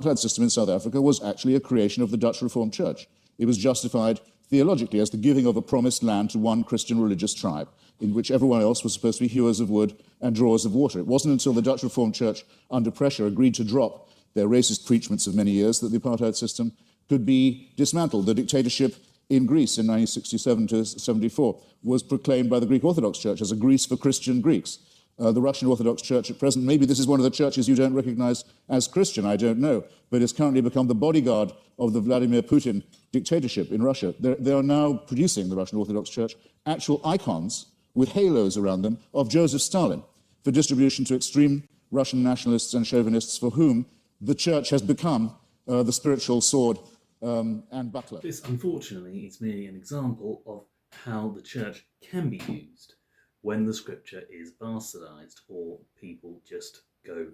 apartheid system in South Africa was actually a creation of the Dutch Reformed Church. It was justified theologically as the giving of a promised land to one Christian religious tribe, in which everyone else was supposed to be hewers of wood and drawers of water. It wasn't until the Dutch Reformed Church, under pressure, agreed to drop their racist preachments of many years that the apartheid system could be dismantled. The dictatorship in Greece in 1967 to 74 was proclaimed by the Greek Orthodox Church as a Greece for Christian Greeks. The Russian Orthodox Church at present, maybe this is one of the churches you don't recognize as Christian, I don't know, but it's currently become the bodyguard of the Vladimir Putin dictatorship in Russia. They are now producing, the Russian Orthodox Church, actual icons with halos around them of Joseph Stalin for distribution to extreme Russian nationalists and chauvinists for whom the church has become the spiritual sword and buckler. This, unfortunately, is merely an example of how the church can be used when the scripture is bastardized or people just go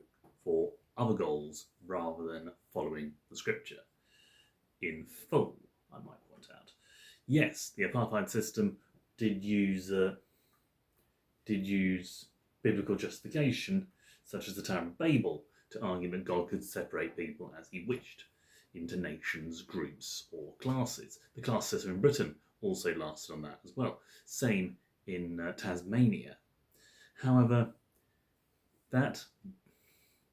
for other goals rather than following the scripture in full, I might point out. Yes, the apartheid system did use biblical justification, such as the Tower of Babel, to argue that God could separate people as he wished into nations, groups, or classes. The class system in Britain also lasted on that as well. Same in Tasmania. However, that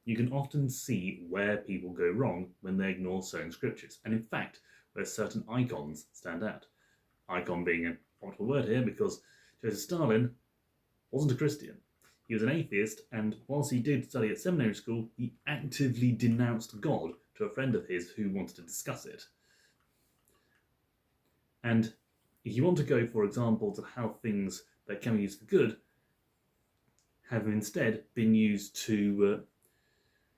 you can often see where people go wrong when they ignore certain scriptures, and in fact, where certain icons stand out. Icon being a proper word here because Joseph Stalin wasn't a Christian. He was an atheist, and whilst he did study at seminary school, he actively denounced God to a friend of his who wanted to discuss it. And if you want to go for examples of how things that can be used for good have instead been used to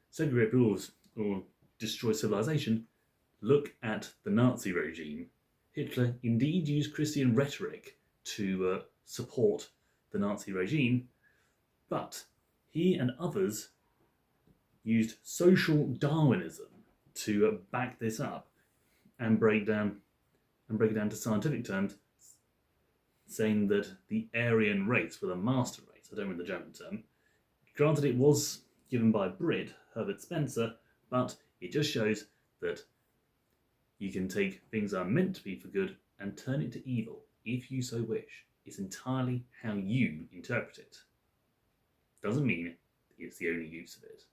segregate rules or destroy civilization, look at the Nazi regime. Hitler indeed used Christian rhetoric to support the Nazi regime, but he and others used social Darwinism to back this up and break it down to scientific terms, saying that the Aryan race were the master race. I don't mean the German term. Granted, it was given by Brit, Herbert Spencer, but it just shows that you can take things that are meant to be for good and turn it to evil, if you so wish. It's entirely how you interpret it. Doesn't mean it's the only use of it.